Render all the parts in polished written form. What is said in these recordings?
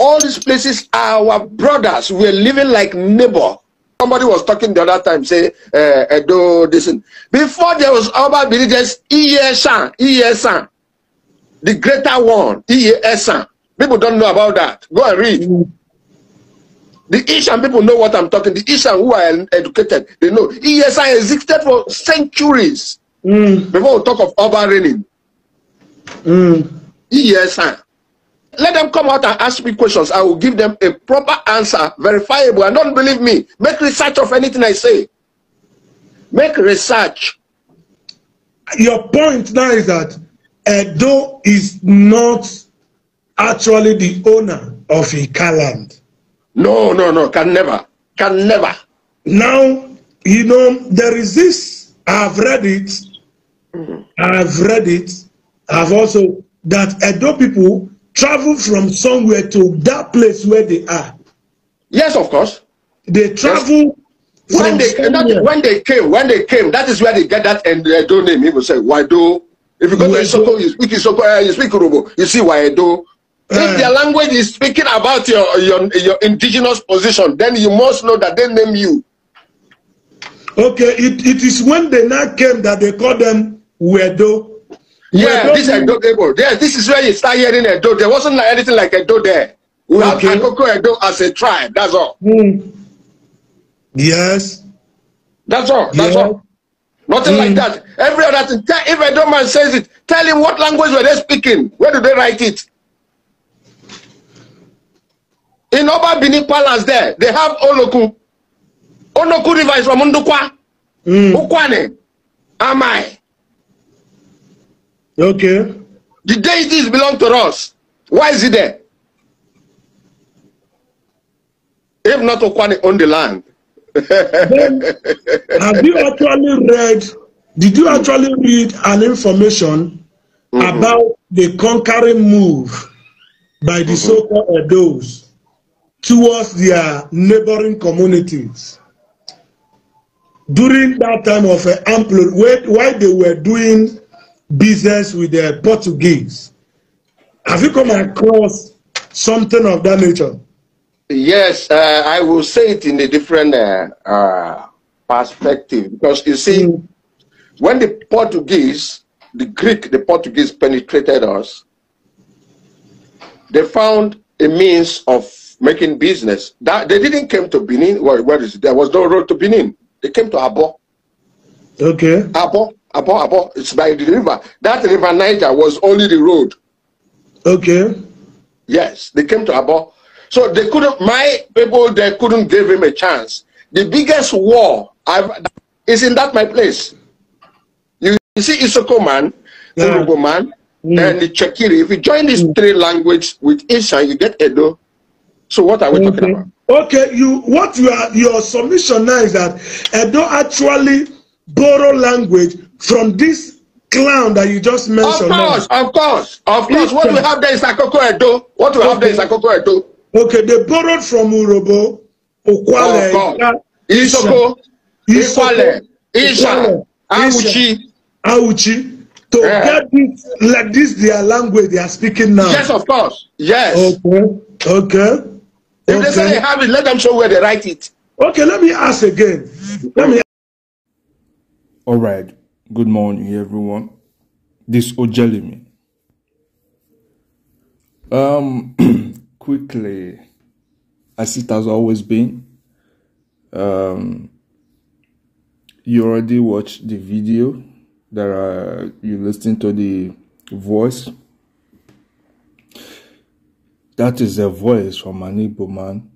all these places are our brothers. We're living like neighbor. Somebody was talking the other time, say, Edo, this. Before there was Oba villages, Esan, the greater one, Esan. People don't know about that. Go and read. The Ishan people know what I'm talking. The Ishan who are educated, they know. Esan existed for centuries before we talk of Oba reigning. Esan. Let them come out and ask me questions. I will give them a proper answer, verifiable. And don't believe me. Make research of anything I say. Make research. Your point now is that Edo is not actually the owner of Ikaland. No. Can never. Now, you know, there is this. I've read it. I've also, that Edo people travel from somewhere to that place where they are. Yes, of course. They travel. Yes. When they came, that is where they get that Edo name. People say, Waido. If you go to Isoko, you speak Isoko, you speak Urobo, you see Waido. If their language is speaking about your indigenous position, then you must know that they name you. Okay, it is when they now came that they call them Wedo. Yeah, this Edo people. Yeah, this is where you start hearing Edo. There wasn't anything like Edo there. We have Akoko Edo as a tribe. That's all. Yes. That's all. That's all. Nothing like that. Every other thing. If Edo man says it, tell him what language were they speaking. Where do they write it? In Oba Bini Palace there, they have Oloku. Onoku River is from Undukwa. Ukwane. Amai. Okay. The deities belong to us. Why is it there? If not Ukwane on the land. Then, did you actually read an information about the conquering move by the so-called Edos towards their neighboring communities during that time of while they were doing business with the Portuguese? Have you come across something of that nature? Yes, I will say it in a different perspective, because you see, when the Portuguese penetrated us, they found a means of making business. That they didn't come to Benin. Where is it? There was no road to Benin. They came to Abo. Okay. Abo. It's by the river. That river Niger was only the road. Okay. Yes, they came to Abo. So they couldn't. My people, they couldn't give him a chance. The biggest war is in that my place. You see, Isoko man, Urugu man, and the Chekiri. If you join these three languages with Ishan, you get Edo. So what are we talking about? Okay, your submission now is that Edo actually borrow language from this clown that you just mentioned. Of course. What we have there is Akoko Edo. Okay, they borrowed from Urobo, Okwale, Isoko, Ikwale, Isha, Auchi, to get this, like this, their language they are speaking now. Yes, of course. Yes. Okay. If they say they have it, let them show where they write it. Okay, let me ask again. All right. Good morning, everyone. This Ojelimi. Quickly, as it has always been, you already watched the video. You listened to the voice. That is a voice from an Igbo man,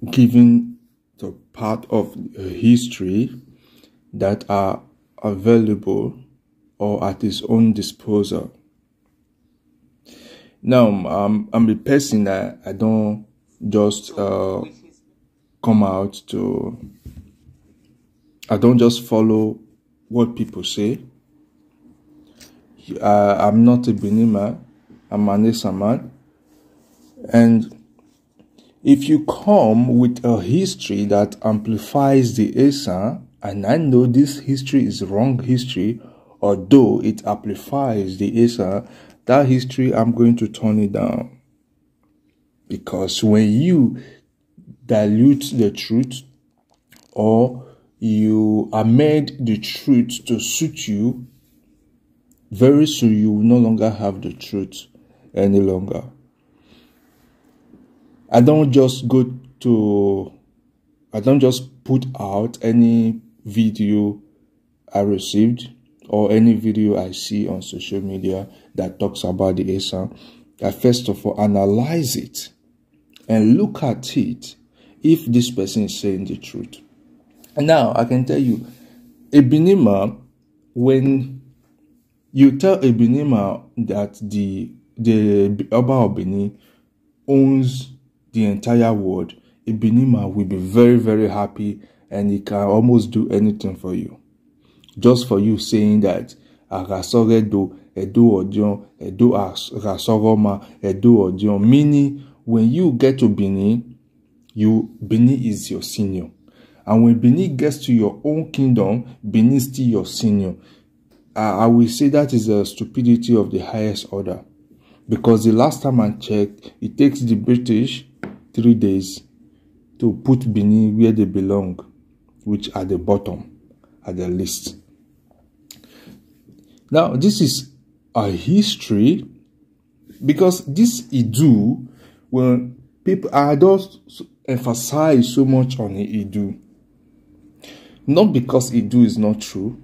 giving the part of history that are available or at his own disposal. Now, I'm a person that I don't just come out to. I don't just follow what people say. I'm not a Benima. I'm an Esan man. And if you come with a history that amplifies the Esan, and I know this history is wrong history, although it amplifies the Esan, that history, I'm going to turn it down. Because when you dilute the truth or you amend the truth to suit you, very soon you will no longer have the truth any longer. I don't just put out any video I received or any video I see on social media that talks about the Esan. I first of all analyze it and look at it if this person is saying the truth. And now I can tell you, a Benima, when you tell a Benima that the Oba of Benin owns the entire world, a Benima will be very, very happy, and he can almost do anything for you. Just for you saying that Agasoredo, Edo Odion, Edo Rasoroma, Edo Odion. Meaning, when you get to Benin, Benin is your senior. And when Benin gets to your own kingdom, Benin is still your senior. I will say that is a stupidity of the highest order. Because the last time I checked, it takes the British 3 days to put Benin where they belong, which are the bottom at the list. Now, this is a history, because this Idu, when people I don't emphasize so much on the Idu, not because Idu is not true.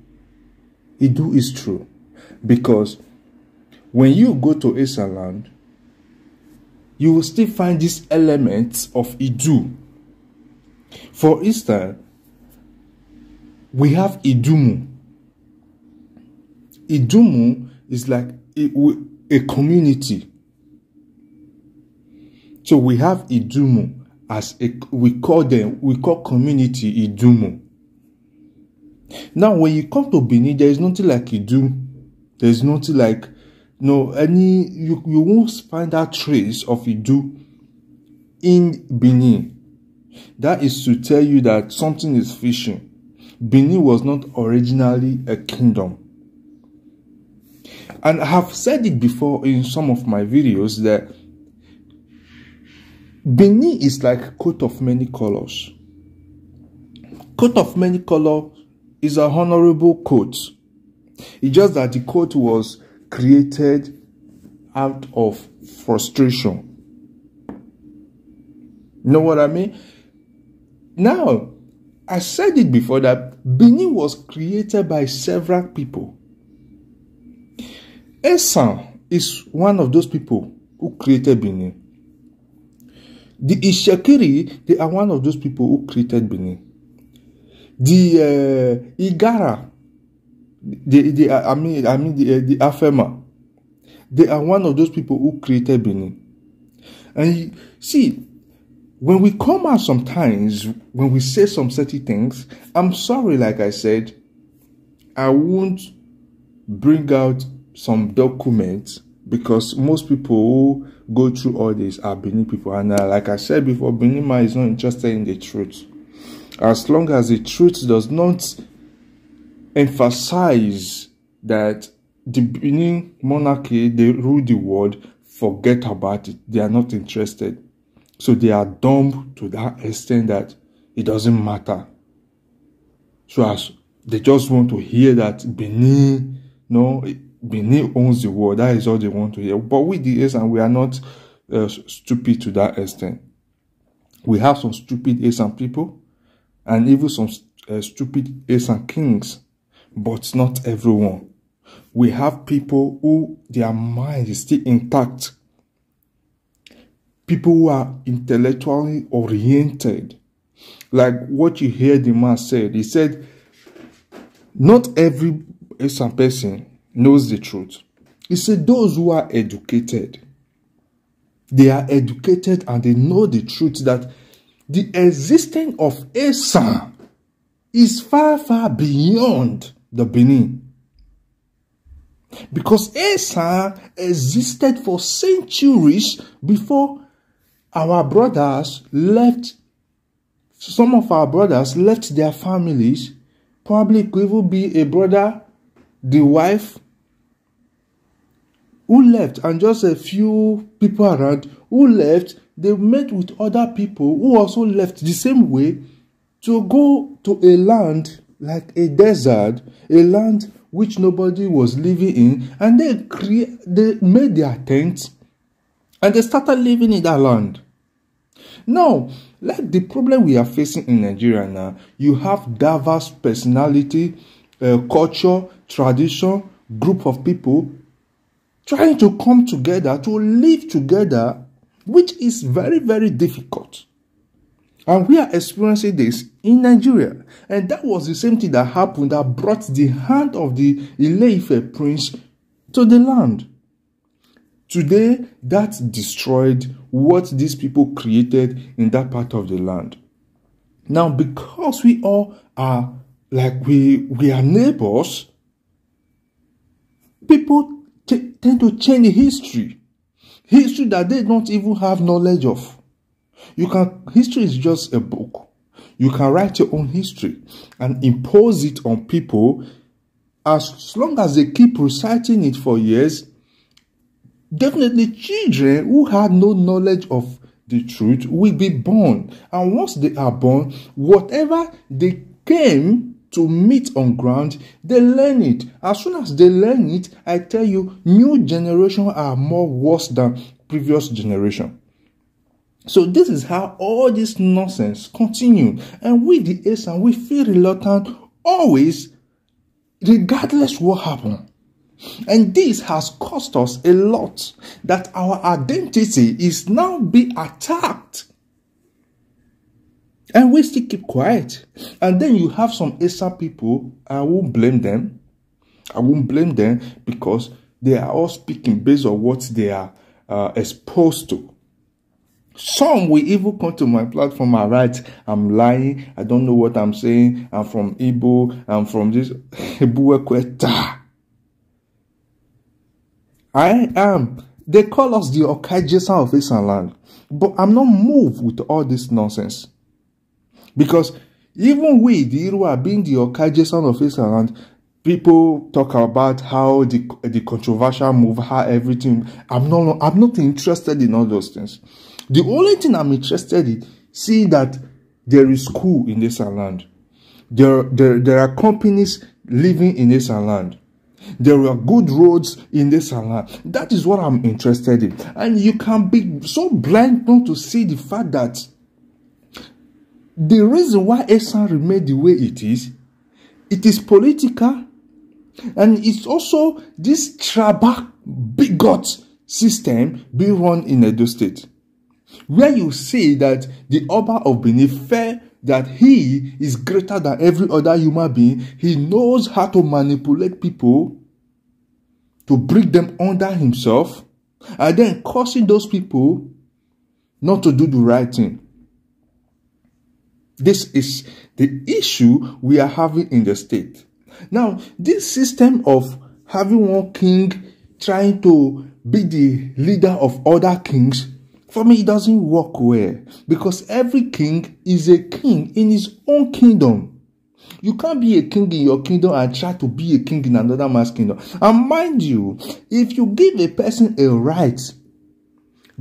Idu is true, because when you go to Esan land, you will still find these elements of Idu. For instance, we have Idumu. Idumu is like a community. So we have Idumu as we call community Idumu. Now, when you come to Benin, there is nothing like Idu. There is nothing like you won't find that trace of Idu in Benin. That is to tell you that something is fishing. Benin was not originally a kingdom. And I have said it before in some of my videos that Benin is like a coat of many colors. Coat of many colors is a honorable coat. It's just that the coat was created out of frustration. You know what I mean? Now, I said it before that Benin was created by several people. Esan is one of those people who created Benin. The Ishekiri, they are one of those people who created Benin. The Igara, the Afema, they are one of those people who created Benin. And you see, when we come out sometimes, when we say some certain things, I'm sorry, like I said, I won't bring out some documents, because most people who go through all this are Benin people. And like I said before, Benima is not interested in the truth. As long as the truth does not emphasize that the Benin monarchy, they rule the world, forget about it. They are not interested. So they are dumb to that extent that it doesn't matter. So as they just want to hear that Benin owns the world. That is all they want to hear. But with the Esan, we are not stupid to that extent. We have some stupid Esan people, and even some stupid Esan kings, but not everyone. We have people who their mind is still intact. People who are intellectually oriented. Like what you hear the man said. He said, not every Esan person knows the truth. He said those who are educated, they are educated and they know the truth that the existence of Esan is far, far beyond the Benin. Because Esan existed for centuries before our brothers left. Some of our brothers left their families. Probably could even be a brother, the wife, who left, and just a few people around who left they met with other people who also left the same way to go to a land like a desert, a land which nobody was living in, and they made their tents and they started living in that land. Now, like the problem we are facing in Nigeria now, you have diverse personality, culture, tradition, group of people trying to come together, to live together, which is very, very difficult. And we are experiencing this in Nigeria. And that was the same thing that happened that brought the hand of the Ile-Ife prince to the land. Today, that destroyed what these people created in that part of the land. Now, because we all are like we are neighbors, people tend to change history that they don't even have knowledge of. History is just a book. You can write your own history and impose it on people. As long as they keep reciting it for years, definitely children who had no knowledge of the truth will be born. And once they are born, whatever they came to meet on ground, they learn it. As soon as they learn it, I tell you, new generations are more worse than previous generation. So this is how all this nonsense continue. And we, the Esan, we feel reluctant always, regardless what happened. And this has cost us a lot, that our identity is now being attacked. And we still keep quiet. And then you have some Esan people, I won't blame them. I won't blame them because they are all speaking based on what they are exposed to. Some will even come to my platform and write, I'm lying, I don't know what I'm saying, I'm from Igbo, I'm from this. I am. They call us the Okajesan of Esan land. But I'm not moved with all this nonsense. Because even we, the Iruwa, being the Okajesan of Esan land, people talk about how the controversial move, how everything. I'm not interested in all those things. The only thing I'm interested in, seeing that there is school in Esan land. There are companies living in Esan land. There are good roads in Esan land. That is what I'm interested in. And you can be so blind not to see the fact that the reason why Esan remained the way it is political, and it's also this tribal bigot system being run in Edo State, where you see that the Oba of Benin felt that he is greater than every other human being. He knows how to manipulate people to bring them under himself, and then causing those people not to do the right thing. This is the issue we are having in the state. Now, this system of having one king trying to be the leader of other kings, for me, it doesn't work well. Because every king is a king in his own kingdom. You can't be a king in your kingdom and try to be a king in another man's kingdom. And mind you, if you give a person a right,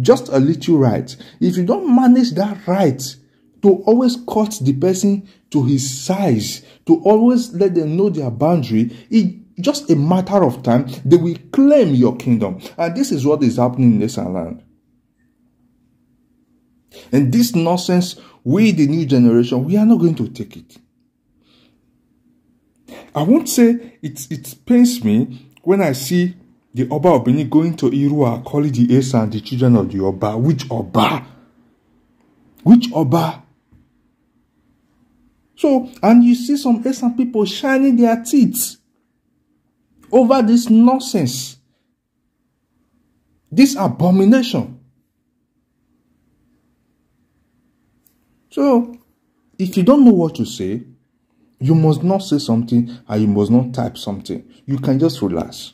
just a little right, if you don't manage that right to always cut the person to his size, to always let them know their boundary, it's just a matter of time, they will claim your kingdom. And this is what is happening in Esan land. And this nonsense, we, the new generation, we are not going to take it. I won't say it pains me when I see the Oba of Benin going to Iruwa, calling the Esan the children of the Oba. Which Oba? Which Oba? So, and you see some Esan people shining their teeth over this nonsense, this abomination. So, if you don't know what to say, you must not say something and you must not type something. You can just relax.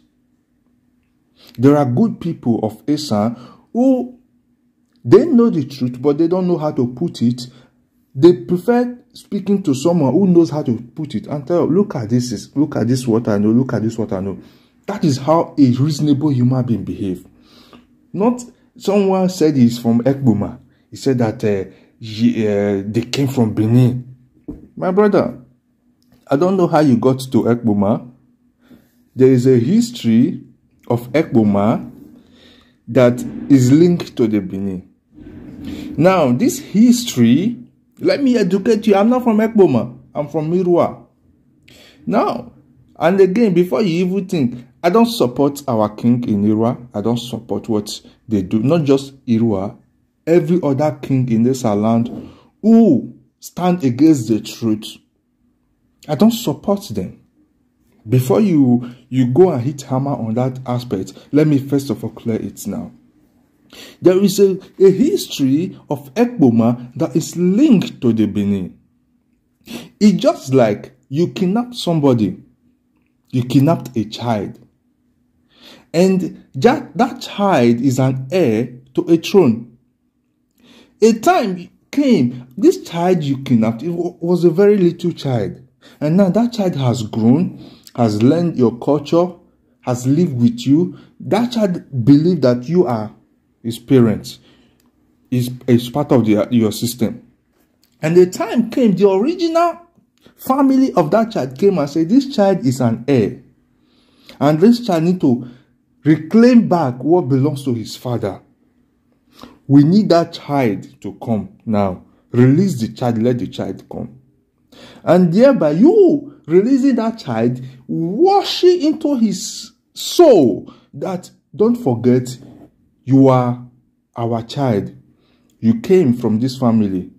There are good people of Esan who, they know the truth, but they don't know how to put it. They prefer speaking to someone who knows how to put it and tell, look at this what I know, look at this what I know. That is how a reasonable human being behave. Not someone said he's from Ekboma. He said that they came from Benin. My brother, I don't know how you got to Ekpoma. There is a history of Ekpoma that is linked to the Benin. Now, this history, let me educate you. I'm not from Ekpoma. I'm from Irua. Now, and again, before you even think, I don't support our king in Irua. I don't support what they do. Not just Irua. Every other king in this land who stand against the truth, I don't support them. Before you go and hit hammer on that aspect, let me first of all clear it now. There is a history of Ekpoma that is linked to the Benin. It's just like you kidnapped somebody. You kidnapped a child. And that child is an heir to a throne. A time came, this child you kidnapped, it was a very little child. And now that child has grown, has learned your culture, has lived with you. That child believes that you are his parents, is part of your system. And the time came, the original family of that child came and said, this child is an heir. And this child needs to reclaim back what belongs to his father. We need that child to come now. Release the child, let the child come. And thereby you releasing that child, wash it into his soul that, don't forget, you are our child. You came from this family.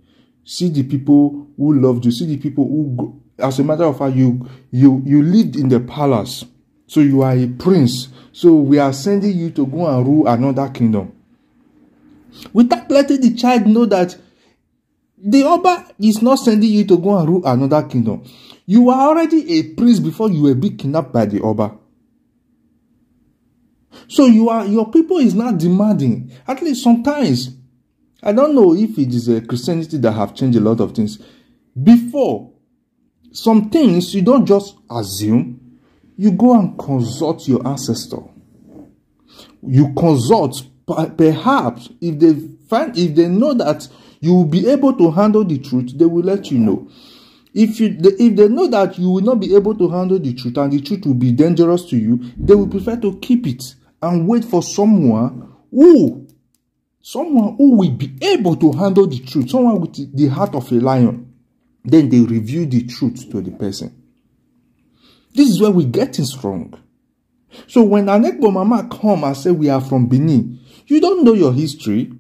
See the people who loved you. See the people who, as a matter of fact, you lived in the palace. So you are a prince. So we are sending you to go and rule another kingdom. Without letting the child know that the Oba is not sending you to go and rule another kingdom. You are already a prince before you were being kidnapped by the Oba. So your people is not demanding. At least sometimes, I don't know if it is a Christianity that have changed a lot of things. Before, some things you don't just assume. You go and consult your ancestor. You consult, perhaps if they know that you will be able to handle the truth, they will let you know. If they know that you will not be able to handle the truth and the truth will be dangerous to you, they will prefer to keep it and wait for someone who will be able to handle the truth, someone with the heart of a lion. Then they reveal the truth to the person. This is where we get things wrong. So when an Ekpo Mama come and say we are from Benin, you don't know your history.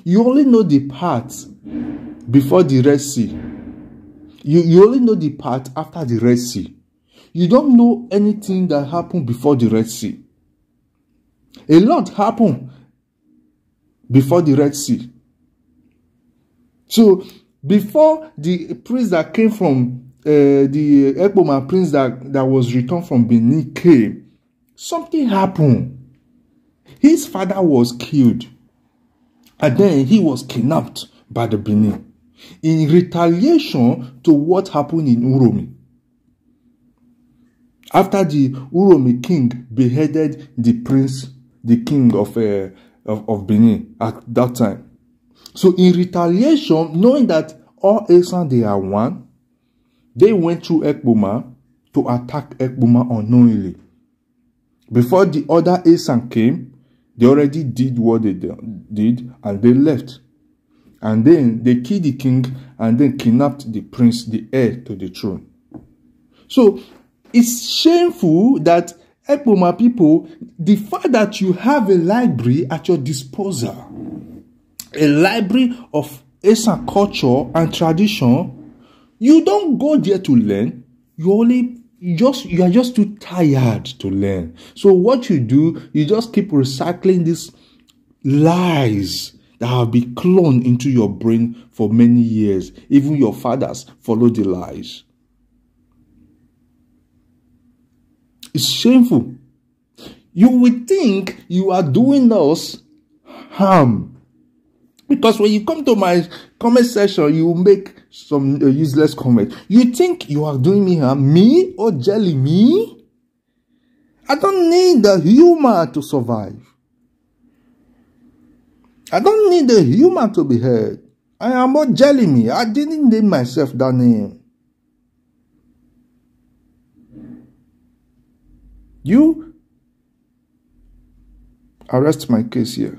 You only know the part before the Red Sea. You only know the part after the Red Sea. You don't know anything that happened before the Red Sea. A lot happened before the Red Sea. So before the prince that came from the Ekpoma prince that was returned from Benin came, something happened. His father was killed. And then he was kidnapped by the Benin in retaliation to what happened in Uromi. After the Uromi king beheaded the prince, the king of Benin at that time. So in retaliation, knowing that all Esan they are one, they went through Ekpoma to attack Ekpoma unknowingly. Before the other Esan came, they already did what they did and they left. And then they killed the king and then kidnapped the prince, the heir to the throne. So it's shameful that Ekpoma people, the fact that you have a library at your disposal, a library of Esan culture and tradition, you don't go there to learn. You are just too tired to learn. So what you do, you just keep recycling these lies that have been cloned into your brain for many years. Even your fathers follow the lies. It's shameful. You would think you are doing us harm. Because when you come to my comment section, you make some useless comment. You think you are doing me harm? Me? Oh, jelly, me? I don't need the humor to survive. I don't need a human to be heard. I am not jelling me. I didn't name myself that name. You arrest my case here.